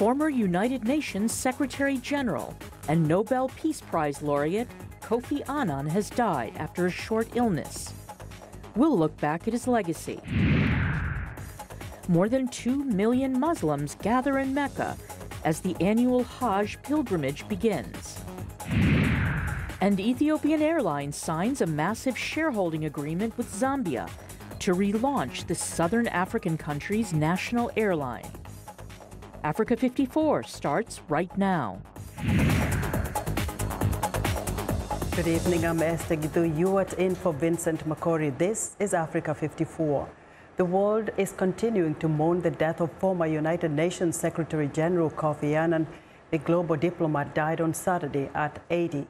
former United Nations Secretary General and Nobel Peace Prize laureate Kofi Annan has died after a short illness. We'll look back at his legacy. More than 2 million Muslims gather in Mecca as the annual Hajj pilgrimage begins. And Ethiopian Airlines signs a massive shareholding agreement with Zambia to relaunch the southern African country's national airline. Africa 54 starts right now. Good evening, I'm Esther Gitu. You are in for Vincent Makori. This is Africa 54. The world is continuing to mourn the death of former United Nations Secretary General Kofi Annan. The global diplomat died on Saturday at 80.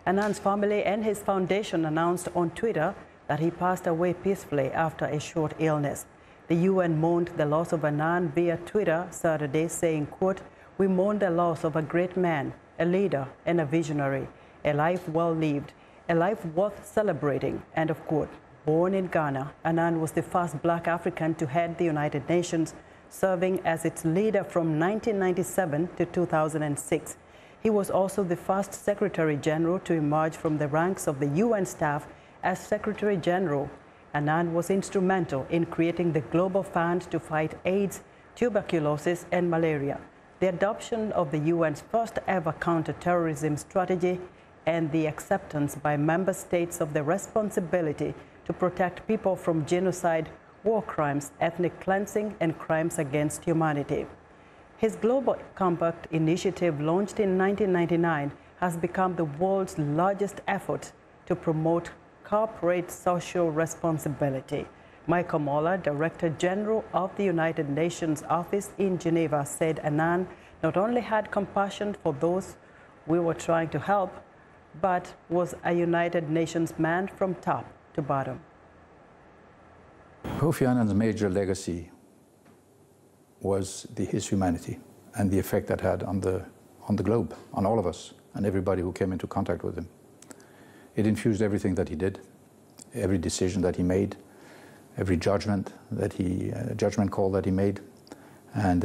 Annan's family and his foundation announced on Twitter that he passed away peacefully after a short illness. The UN mourned the loss of Annan via Twitter Saturday, saying, quote, "We mourn the loss of a great man, a leader, and a visionary, a life well lived, a life worth celebrating," end of quote. Born in Ghana, Annan was the first black African to head the United Nations, serving as its leader from 1997 to 2006. He was also the first Secretary General to emerge from the ranks of the UN staff as Secretary General. Annan was instrumental in creating the Global Fund to fight AIDS, tuberculosis, and malaria, the adoption of the UN's first ever counter-terrorism strategy, and the acceptance by member states of the responsibility to protect people from genocide, war crimes, ethnic cleansing, and crimes against humanity. His Global Compact initiative, launched in 1999, has become the world's largest effort to promote corporate social responsibility. Michael Moller, Director General of the United Nations Office in Geneva, said Annan not only had compassion for those we were trying to help, but was a United Nations man from top to bottom. Kofi Annan's major legacy was his humanity and the effect that had on the globe, on all of us and everybody who came into contact with him. It infused everything that he did, every decision that he made, every judgment call that he made, and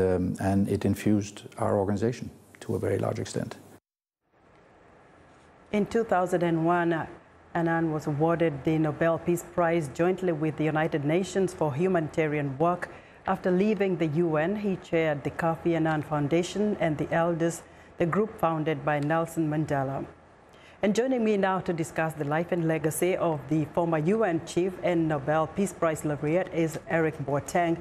it infused our organization to a very large extent. In 2001, Annan was awarded the Nobel Peace Prize jointly with the United Nations for humanitarian work. After leaving the UN, he chaired the Kofi Annan Foundation and the Elders, the group founded by Nelson Mandela. And joining me now to discuss the life and legacy of the former UN chief and Nobel Peace Prize laureate is Eric Boateng,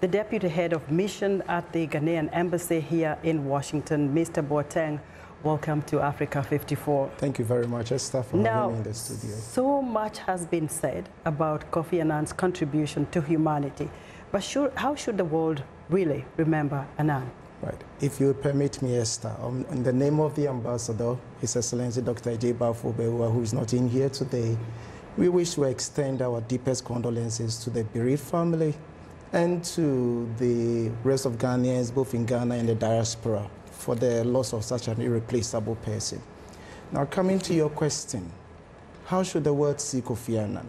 the deputy head of mission at the Ghanaian embassy here in Washington. Mr. Boateng, welcome to Africa 54. Thank you very much, Esther, for having me in the studio. So much has been said about Kofi Annan's contribution to humanity, but how should the world really remember Annan? Right. If you permit me, Esther, in the name of the ambassador, His Excellency Dr. J. Bafo-Bewa, who is not in here today, we wish to extend our deepest condolences to the bereaved family and to the rest of Ghanaians, both in Ghana and the diaspora, for the loss of such an irreplaceable person. Now, coming to your question, how should the world see Kofi Annan?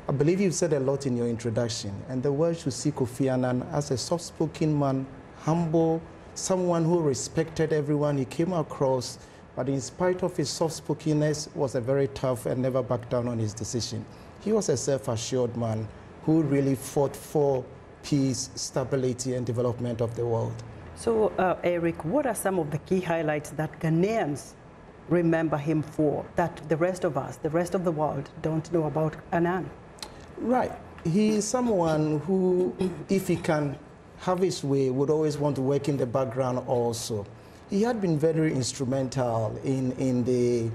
I believe you said a lot in your introduction, and the world should see Kofi Annan as a soft-spoken man, humble, someone who respected everyone he came across, but in spite of his soft-spokenness, was a very tough and never backed down on his decision. He was a self-assured man who really fought for peace, stability, and development of the world. So, Eric, what are some of the key highlights that Ghanaians remember him for, that the rest of us, the rest of the world, don't know about Annan? Right. He is someone who, if he can have his way, would always want to work in the background also. He had been very instrumental in the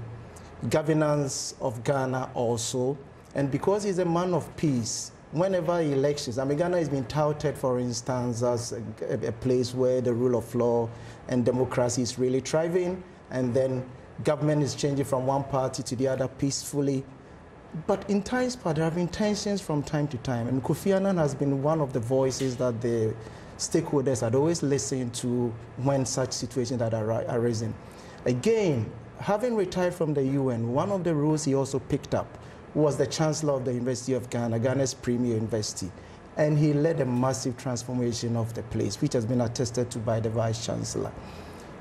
governance of Ghana also. And because he's a man of peace, whenever elections, I mean, Ghana has been touted, for instance, as a place where the rule of law and democracy is really thriving, and then government is changing from one party to the other peacefully. But in times, there have been tensions from time to time, and Kofi Annan has been one of the voices that the stakeholders had always listened to when such situations had arisen. Again, having retired from the UN, one of the roles he also picked up was the Chancellor of the University of Ghana, Ghana's premier university. and he led a massive transformation of the place, which has been attested to by the Vice Chancellor.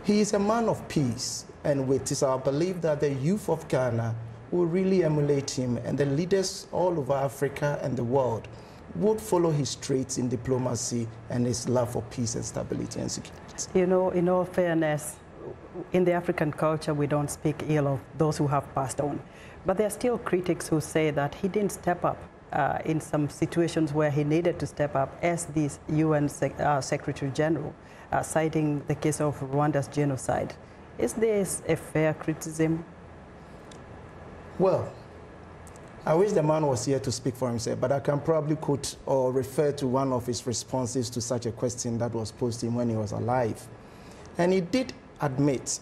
He is a man of peace, and it is our belief that the youth of Ghana will really emulate him, and the leaders all over Africa and the world would follow his traits in diplomacy and his love for peace and stability and security. You know, in all fairness, in the African culture, we don't speak ill of those who have passed on. But there are still critics who say that he didn't step up in some situations where he needed to step up as the UN Secretary General, citing the case of Rwanda's genocide. Is this a fair criticism? Well, I wish the man was here to speak for himself, but I can probably quote or refer to one of his responses to such a question that was posed to him when he was alive. And he did admit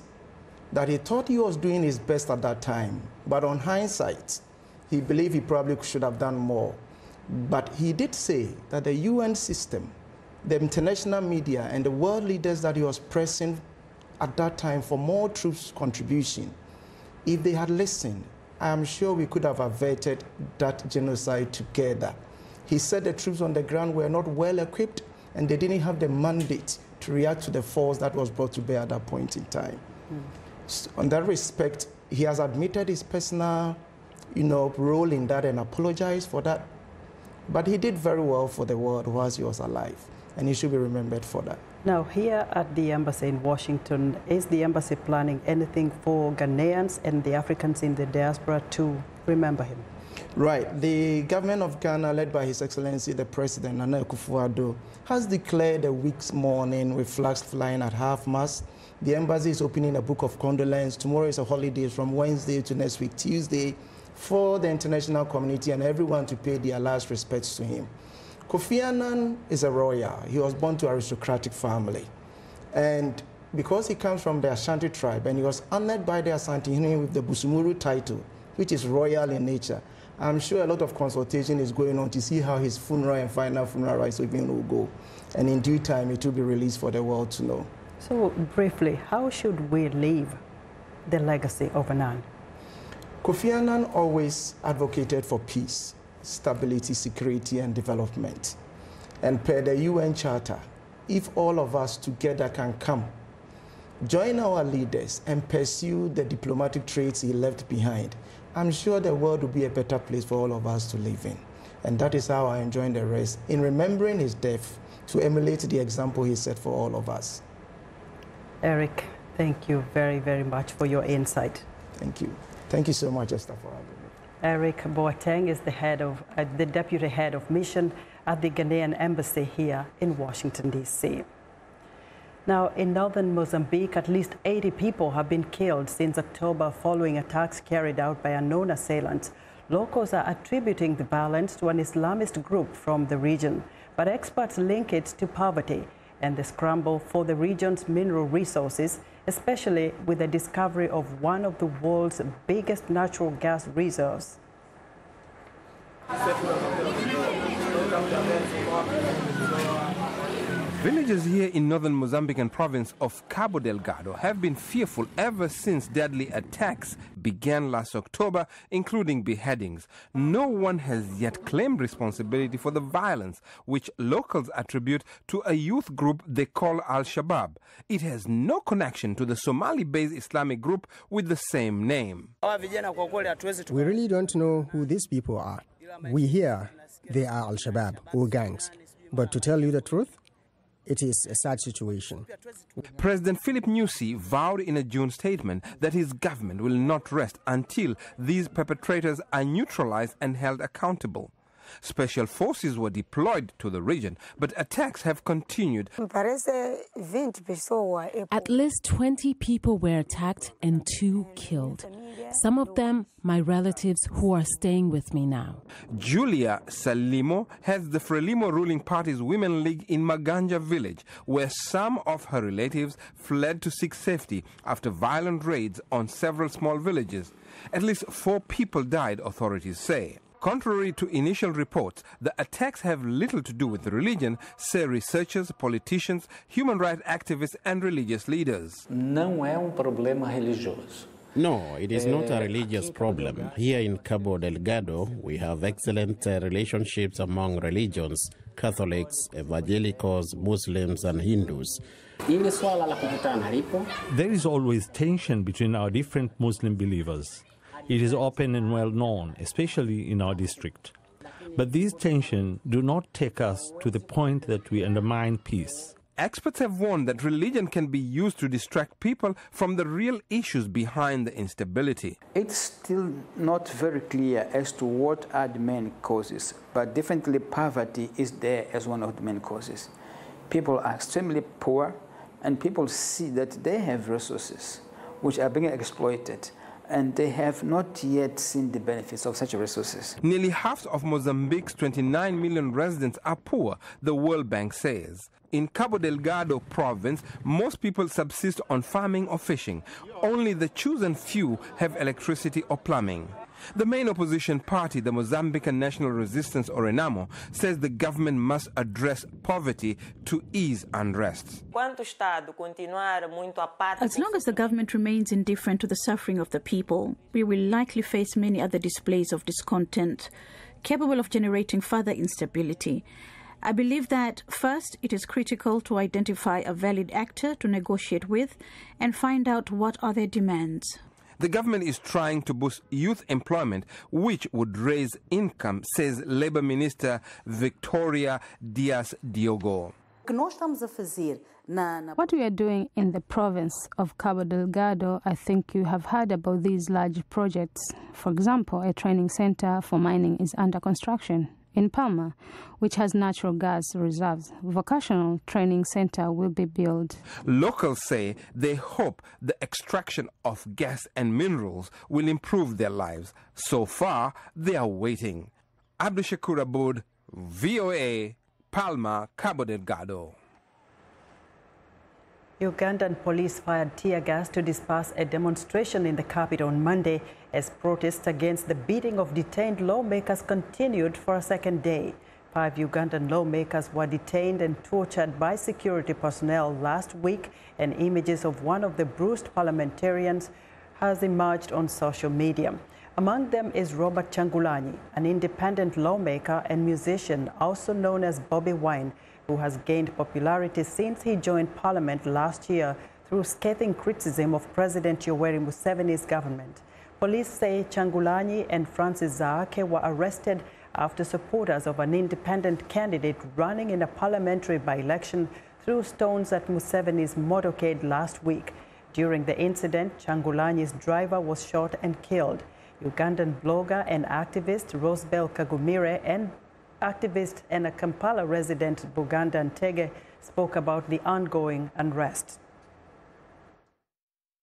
that he thought he was doing his best at that time, but on hindsight, he believed he probably should have done more. But he did say that the UN system, the international media, and the world leaders that he was pressing at that time for more troops contribution, if they had listened, I am sure we could have averted that genocide together. He said the troops on the ground were not well equipped and they didn't have the mandate to react to the force that was brought to bear at that point in time. So on that respect, he has admitted his personal, role in that and apologized for that. But he did very well for the world whilst he was alive, and he should be remembered for that. Now, here at the embassy in Washington, is the embassy planning anything for Ghanaians and the Africans in the diaspora to remember him? Right. The government of Ghana, led by His Excellency the President, Nana Akufo-Addo, has declared a week's mourning with flags flying at half-mast. The embassy is opening a book of condolence. Tomorrow is a holiday from Wednesday to next week, Tuesday, for the international community and everyone to pay their last respects to him. Kofi Annan is a royal. He was born to an aristocratic family. And because he comes from the Ashanti tribe and he was honored by the Asantehene with the Busumuru title, which is royal in nature, I'm sure a lot of consultation is going on to see how his funeral and final funeral rites will go. And in due time, it will be released for the world to know. So briefly, how should we leave the legacy of Annan? Kofi Annan always advocated for peace, stability, security, and development. And per the UN Charter, if all of us together can come, join our leaders, and pursue the diplomatic traits he left behind, I'm sure the world will be a better place for all of us to live in. And that is how I am joining the rest in remembering his death to emulate the example he set for all of us. Eric, thank you very, very much for your insight. Thank you. Thank you so much, Esther, for having me. Eric Boateng is the deputy head of mission at the Ghanaian embassy here in Washington, D.C. Now, in northern Mozambique, at least 80 people have been killed since October following attacks carried out by unknown assailants. Locals are attributing the violence to an Islamist group from the region, but experts link it to poverty and the scramble for the region's mineral resources, especially with the discovery of one of the world's biggest natural gas reserves. Villagers here in northern Mozambican province of Cabo Delgado have been fearful ever since deadly attacks began last October, including beheadings. No one has yet claimed responsibility for the violence, which locals attribute to a youth group they call Al-Shabaab. It has no connection to the Somali-based Islamic group with the same name. We really don't know who these people are. We hear they are Al-Shabaab or gangs. But to tell you the truth, it is a sad situation. President Philip Nyusi vowed in a June statement that his government will not rest until these perpetrators are neutralized and held accountable. Special forces were deployed to the region, but attacks have continued. At least 20 people were attacked and 2 killed. Some of them, my relatives who are staying with me now. Julia Salimo heads the Frelimo ruling party's Women League in Maganja village, where some of her relatives fled to seek safety after violent raids on several small villages. At least 4 people died, authorities say. Contrary to initial reports, the attacks have little to do with religion, say researchers, politicians, human rights activists and religious leaders. No, it is not a religious problem. Here in Cabo Delgado, we have excellent relationships among religions, Catholics, evangelicals, Muslims, and Hindus. There is always tension between our different Muslim believers. It is open and well known, especially in our district. But these tensions do not take us to the point that we undermine peace. Experts have warned that religion can be used to distract people from the real issues behind the instability. It's still not very clear as to what are the main causes, but definitely poverty is there as one of the main causes. People are extremely poor, and people see that they have resources which are being exploited, and they have not yet seen the benefits of such resources. Nearly half of Mozambique's 29 million residents are poor, the World Bank says. In Cabo Delgado province, most people subsist on farming or fishing. Only the chosen few have electricity or plumbing. The main opposition party, the Mozambican National Resistance, or RENAMO, says the government must address poverty to ease unrest. As long as the government remains indifferent to the suffering of the people, we will likely face many other displays of discontent, capable of generating further instability. I believe that, first, it is critical to identify a valid actor to negotiate with and find out what are their demands. The government is trying to boost youth employment, which would raise income, says Labour Minister Victoria Dias Diogo. What we are doing in the province of Cabo Delgado, I think you have heard about these large projects. For example, a training center for mining is under construction. In Palma, which has natural gas reserves, vocational training center will be built. Locals say they hope the extraction of gas and minerals will improve their lives. So far, they are waiting. Abdul Shakur Aboud, VOA, Palma, Cabo Delgado. Ugandan police fired tear gas to disperse a demonstration in the capital on Monday as protests against the beating of detained lawmakers continued for a second day. 5 Ugandan lawmakers were detained and tortured by security personnel last week, and images of one of the bruised parliamentarians has emerged on social media. Among them is Robert Kyagulanyi, an independent lawmaker and musician also known as Bobi Wine, who has gained popularity since he joined parliament last year through scathing criticism of President Yoweri Museveni's government. Police say Kyagulanyi and Francis Zaake were arrested after supporters of an independent candidate running in a parliamentary by-election threw stones at Museveni's motorcade last week. During the incident, Kyagulanyi's driver was shot and killed. Ugandan blogger and activist Rosebel Kagumire and activist and a Kampala resident Buganda Ntege spoke about the ongoing unrest.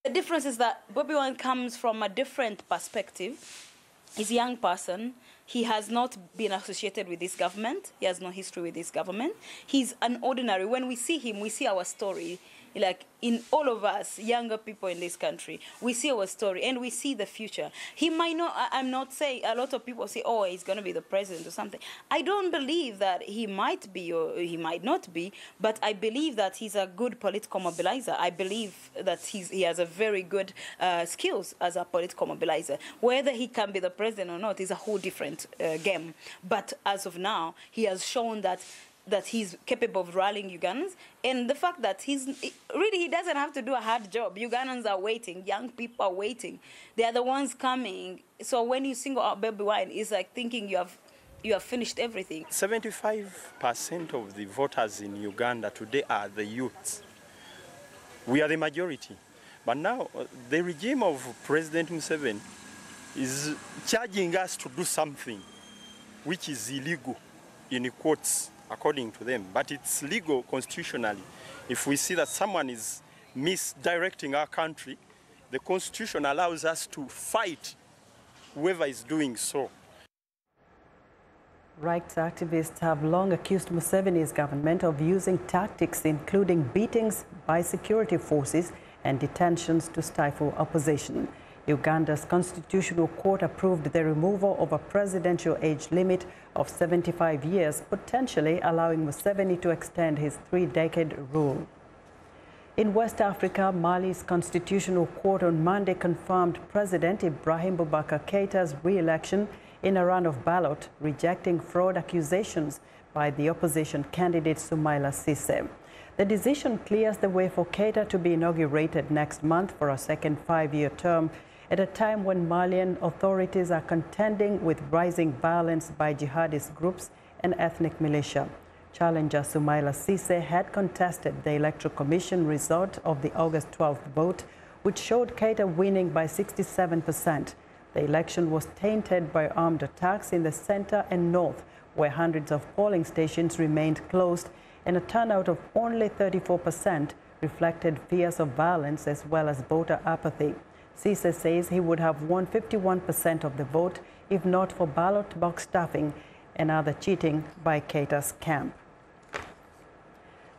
The difference is that Bobi Wine comes from a different perspective. He's a young person. He has not been associated with this government. He has no history with this government. He's an ordinary. When we see him, we see our story. Like in all of us, younger people in this country, we see our story and we see the future. He might not, I'm not saying, a lot of people say, oh, he's going to be the president or something. I don't believe that he might be or he might not be, but I believe that he's a good political mobilizer. I believe that he has a very good skills as a political mobilizer. Whether he can be the president or not is a whole different game. But as of now, he has shown that he's capable of rallying Ugandans, and the fact that he doesn't have to do a hard job. Ugandans are waiting, young people are waiting. They are the ones coming. So when you single out Bobi Wine, it's like thinking you have finished everything. 75% of the voters in Uganda today are the youths. We are the majority. But now the regime of President Museveni is charging us to do something which is illegal, in quotes, according to them, but it's legal constitutionally. If we see that someone is misdirecting our country, the Constitution allows us to fight whoever is doing so. Rights activists have long accused Museveni's government of using tactics including beatings by security forces and detentions to stifle opposition. Uganda's Constitutional Court approved the removal of a presidential age limit of 75 years, potentially allowing Museveni to extend his 3-decade rule. In West Africa, Mali's Constitutional Court on Monday confirmed President Ibrahim Boubacar Keita's re-election in a run of ballot, rejecting fraud accusations by the opposition candidate Soumaila Cisse. The decision clears the way for Keita to be inaugurated next month for a second 5-year term at a time when Malian authorities are contending with rising violence by jihadist groups and ethnic militia. Challenger Soumaila Cisse had contested the Electoral Commission result of the August 12th vote, which showed Keita winning by 67%. The election was tainted by armed attacks in the center and north, where hundreds of polling stations remained closed, and a turnout of only 34% reflected fears of violence as well as voter apathy. Cisse says he would have won 51% of the vote if not for ballot box stuffing and other cheating by Keita's camp.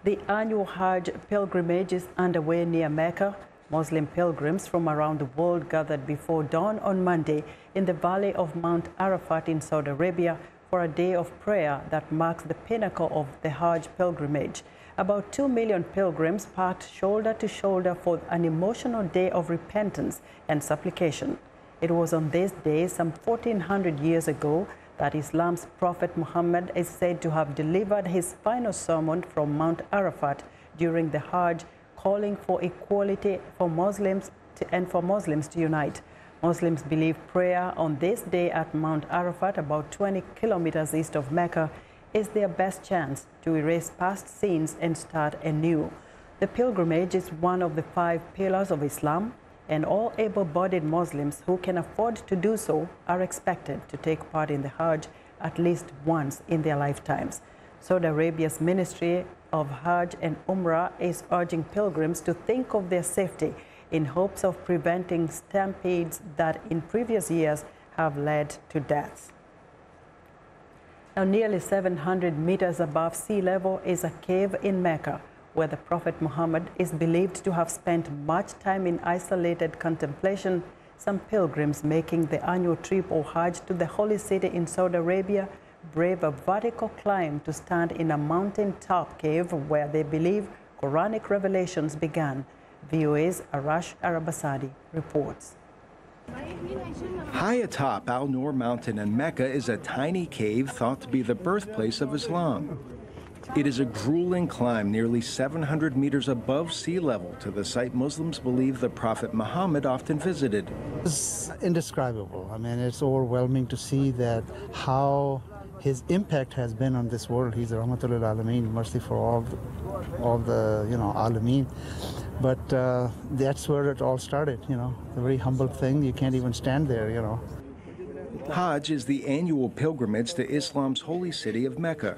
The annual Hajj pilgrimage is underway near Mecca. Muslim pilgrims from around the world gathered before dawn on Monday in the valley of Mount Arafat in Saudi Arabia for a day of prayer that marks the pinnacle of the Hajj pilgrimage. About 2 million pilgrims packed shoulder to shoulder for an emotional day of repentance and supplication. It was on this day, some 1400 years ago, that Islam's Prophet Muhammad is said to have delivered his final sermon from Mount Arafat during the Hajj, calling for equality for Muslims to unite. Muslims believe prayer on this day at Mount Arafat, about 20 kilometers east of Mecca, is their best chance to erase past sins and start anew. The pilgrimage is one of the 5 pillars of Islam, and all able-bodied Muslims who can afford to do so are expected to take part in the Hajj at least once in their lifetimes. Saudi Arabia's Ministry of Hajj and Umrah is urging pilgrims to think of their safety in hopes of preventing stampedes that in previous years have led to deaths. Now, nearly 700 meters above sea level is a cave in Mecca, where the Prophet Muhammad is believed to have spent much time in isolated contemplation. Some pilgrims making the annual trip or Hajj to the holy city in Saudi Arabia brave a vertical climb to stand in a mountain-top cave where they believe Quranic revelations began. VOA's Arash Arabasadi reports. High atop Al Noor Mountain in Mecca is a tiny cave thought to be the birthplace of Islam. It is a grueling climb nearly 700 meters above sea level to the site Muslims believe the Prophet Muhammad often visited. It's indescribable. I mean, it's overwhelming to see that how his impact has been on this world. He's a Rahmatul Alameen, mercy for all the Alameen. But that's where it all started, a very humble thing. You can't even stand there, Hajj is the annual pilgrimage to Islam's holy city of Mecca.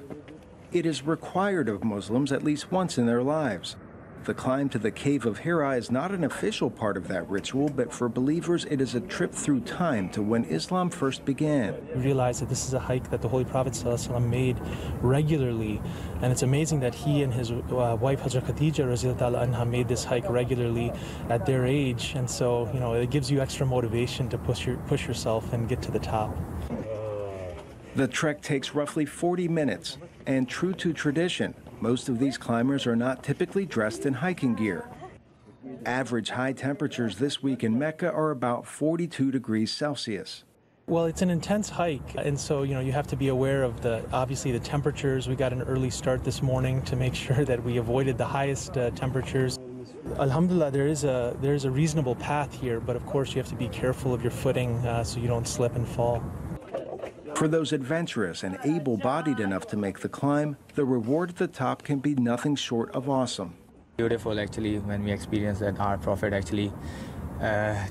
It is required of Muslims at least once in their lives. The climb to the Cave of Hira is not an official part of that ritual, but for believers it is a trip through time to when Islam first began. We realize that this is a hike that the Holy Prophet ﷺ made regularly, and it's amazing that he and his wife Hazrat Khadija Radhiyallahu anha made this hike regularly at their age, and so it gives you extra motivation to push yourself and get to the top. The trek takes roughly 40 minutes, and true to tradition, most of these climbers are not typically dressed in hiking gear. Average high temperatures this week in Mecca are about 42 degrees Celsius. Well, it's an intense hike, and so you have to be aware of obviously the temperatures. We got an early start this morning to make sure that we avoided the highest temperatures. Alhamdulillah, there is a reasonable path here, but of course you have to be careful of your footing so you don't slip and fall. For those adventurous and able-bodied enough to make the climb, the reward at the top can be nothing short of awesome. Beautiful, actually, when we experience that our Prophet actually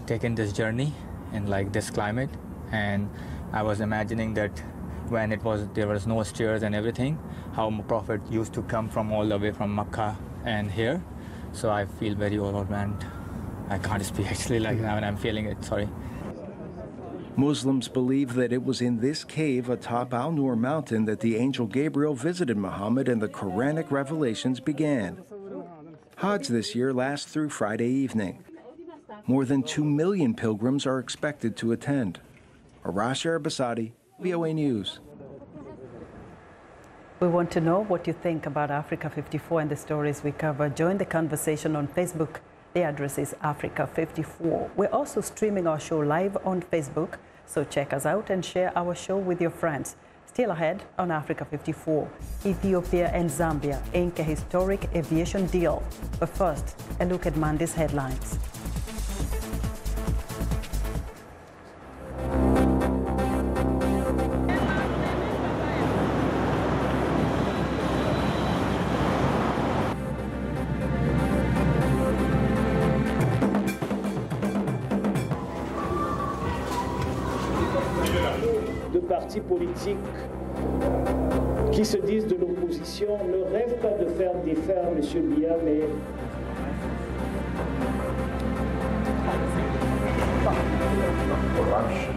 taken this journey in this climate, and I was imagining that when there was no stairs and everything, how Prophet used to come from all the way from Makkah and here. So I feel very overwhelmed. I can't speak actually now, and I'm feeling it. Sorry. Muslims believe that it was in this cave atop Al Noor Mountain that the angel Gabriel visited Muhammad and the Quranic revelations began. Hajj this year lasts through Friday evening. More than 2 million pilgrims are expected to attend. Arash Arabasadi, VOA News. We want to know what you think about Africa 54 and the stories we cover. Join the conversation on Facebook. The address is Africa 54. We're also streaming our show live on Facebook, so check us out and share our show with your friends. Still ahead on Africa 54, Ethiopia and Zambia ink a historic aviation deal. But first, a look at Monday's headlines. Partis politiques qui se disent de l'opposition ne rêvent pas de faire défaire M. Biya, mais corruption,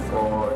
fraud,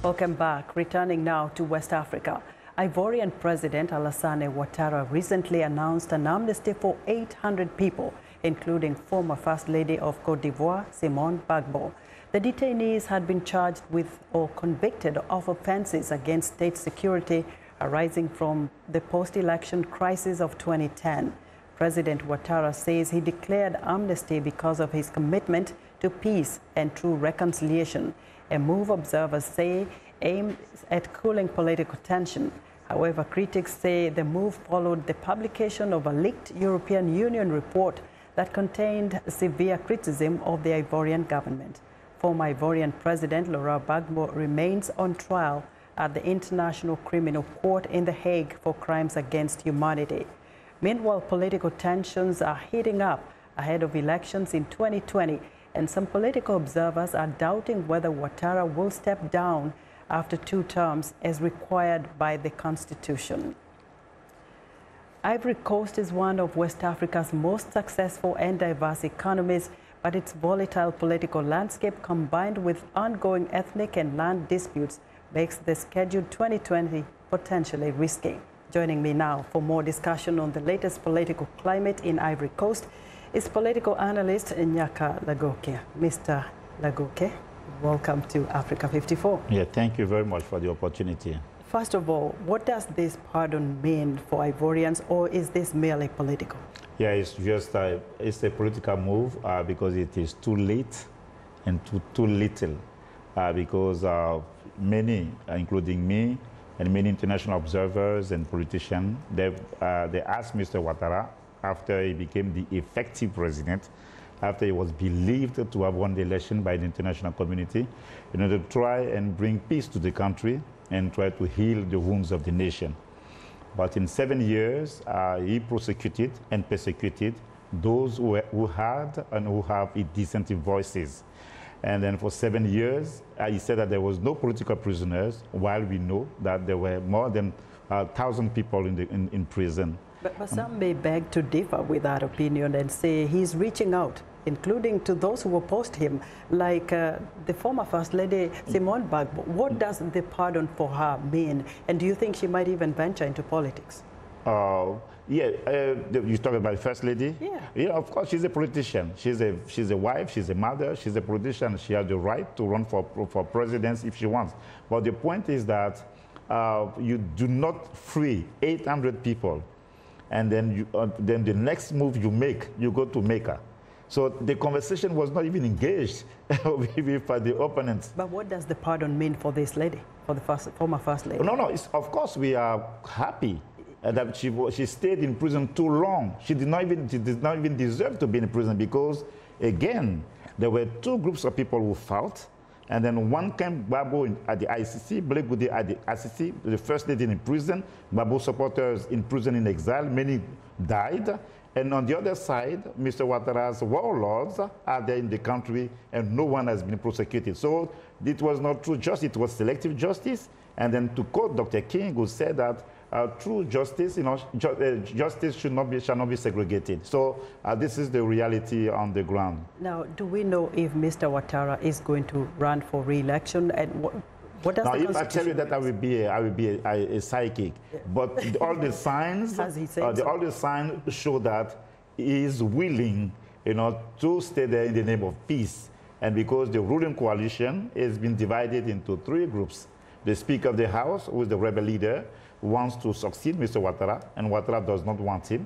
Welcome back. Returning now to West Africa. Ivorian President Alassane Ouattara recently announced an amnesty for 800 people, including former First Lady of Cote d'Ivoire, Simone Gbagbo. The detainees had been charged with or convicted of offenses against state security arising from the post-election crisis of 2010. President Ouattara says he declared amnesty because of his commitment to peace and true reconciliation, a move observers say aimed at cooling political tension. However, critics say the move followed the publication of a leaked European Union report that contained severe criticism of the Ivorian government. Former Ivorian President Laurent Gbagbo remains on trial at the International Criminal Court in The Hague for crimes against humanity. Meanwhile, political tensions are heating up ahead of elections in 2020, and some political observers are doubting whether Ouattara will step down after 2 terms as required by the Constitution. Ivory Coast is one of West Africa's most successful and diverse economies, but its volatile political landscape combined with ongoing ethnic and land disputes makes the scheduled 2020 potentially risky. Joining me now for more discussion on the latest political climate in Ivory Coast is political analyst Nyaka Lagoke. Mr. Lagoke, welcome to Africa 54. Yeah, thank you very much for the opportunity. First of all, what does this pardon mean for Ivorians, or is this merely political? Yeah, it's just it's a political move because it is too late and too little because many, including me, and many international observers and politicians, they asked Mr. Ouattara, after he became the effective president, after he was believed to have won the election by the international community, in order to try and bring peace to the country and try to heal the wounds of the nation. But in 7 years, he prosecuted and persecuted those who had and who have indecent voices. And then for 7 years, he said that there was no political prisoners, while we know that there were more than 1,000 people in prison. But some may beg to differ with that opinion and say he's reaching out, including to those who opposed him, like the former First Lady Simone Gbagbo. What does the pardon for her mean? And do you think she might even venture into politics? Yeah, you talk about First Lady? Yeah. Yeah, of course, she's a politician. She's a wife, she's a mother, she's a politician. She has the right to run for president if she wants. But the point is that you do not free 800 people, and then then the next move you make, you go to Mecca. So the conversation was not even engaged with the opponents. But what does the pardon mean for this lady, for the former First Lady? No, of course we are happy that she stayed in prison too long. She did not even deserve to be in prison because, again, there were 2 groups of people who fought, and then one came, Gbagbo at the ICC, Blake Goudé at the ICC, the First Lady in prison, Gbagbo supporters in prison in exile, many died. And on the other side, Mr. Ouattara's warlords are there in the country, and no one has been prosecuted. So it was not true justice, it was selective justice. And then to quote Dr. King, who said that true justice, justice shall not be segregated. So this is the reality on the ground. Now, do we know if Mr. Ouattara is going to run for re-election, and what does now, the if I tell you that I will be a psychic, yeah. But all the signs, all the signs show that he is willing, to stay there in the name of peace. And because the ruling coalition has been divided into 3 groups. The Speaker of the House, who is the rebel leader, wants to succeed Mr. Ouattara, and Ouattara does not want him.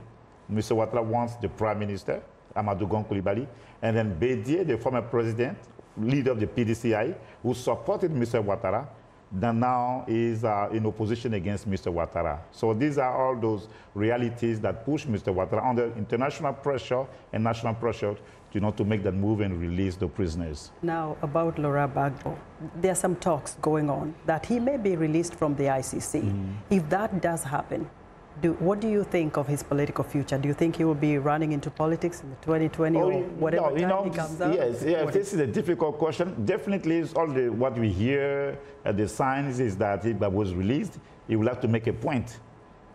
Mr. Ouattara wants the Prime Minister, Amadou Gon Coulibaly, and then Bédié, the former president, leader of the PDCI, who supported Mr. Ouattara, that now is in opposition against Mr. Ouattara. So these are all those realities that push Mr. Ouattara under international pressure and national pressure to make that move and release the prisoners. Now, about Laurent Gbagbo, there are some talks going on that he may be released from the ICC. If that does happen, what do you think of his political future? Do you think he will be running into politics in 2020 or whatever time he comes out? Yes, this is a difficult question. Definitely, what we hear, the signs is that if Gbagbo was released, he will have to make a point.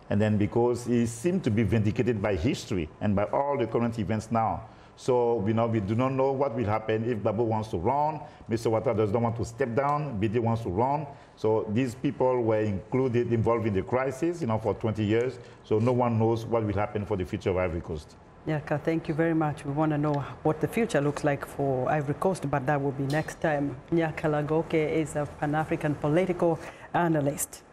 And then because he seemed to be vindicated by history and by all the current events now. So, we do not know what will happen if Gbagbo wants to run. Mr. Ouattara does not want to step down. Bédié wants to run. So these people were involved in the crisis, for 20 years. So no one knows what will happen for the future of Ivory Coast. Nyaka, thank you very much. We want to know what the future looks like for Ivory Coast, but that will be next time. Nyaka Lagoke is a Pan-African political analyst.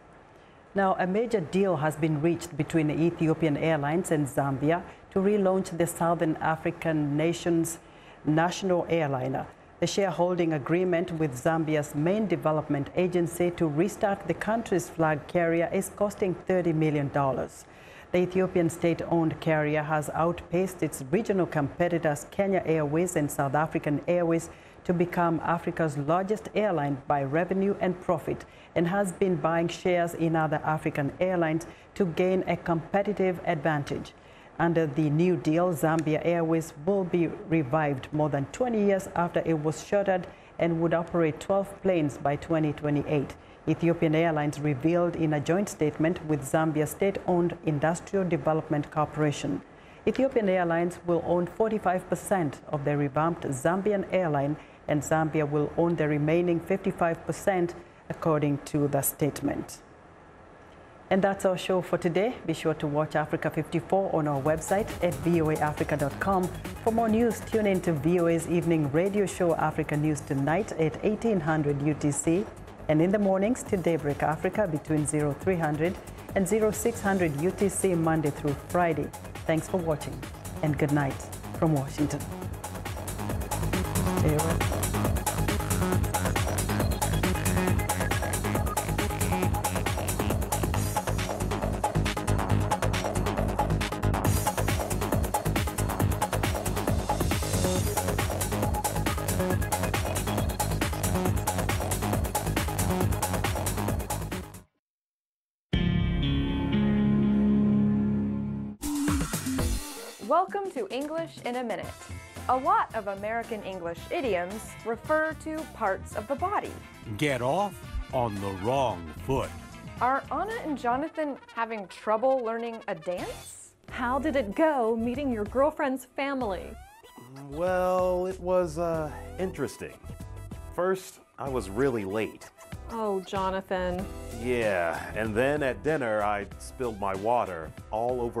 Now, a major deal has been reached between Ethiopian Airlines and Zambia to relaunch the Southern African nation's national airliner. The shareholding agreement with Zambia's main development agency to restart the country's flag carrier is costing $30 million. The Ethiopian state-owned carrier has outpaced its regional competitors Kenya Airways and South African Airways to become Africa's largest airline by revenue and profit, and has been buying shares in other African airlines to gain a competitive advantage. Under the new deal, Zambia Airways will be revived more than 20 years after it was shuttered and would operate 12 planes by 2028. Ethiopian Airlines revealed in a joint statement with Zambia's state-owned Industrial Development Corporation. Ethiopian Airlines will own 45% of the revamped Zambian airline, and Zambia will own the remaining 55%, according to the statement. And that's our show for today. Be sure to watch Africa 54 on our website at voaafrica.com. For more news, tune in to VOA's evening radio show Africa News Tonight at 1800 UTC, and in the mornings to Daybreak Africa between 0300 and 0600 UTC Monday through Friday. Thanks for watching, and good night from Washington. Welcome to English in a Minute. A lot of American English idioms refer to parts of the body. Get off on the wrong foot. Are Anna and Jonathan having trouble learning a dance? How did it go meeting your girlfriend's family? Well, it was interesting. First, I was really late. Oh, Jonathan. Yeah, and then at dinner I spilled my water all over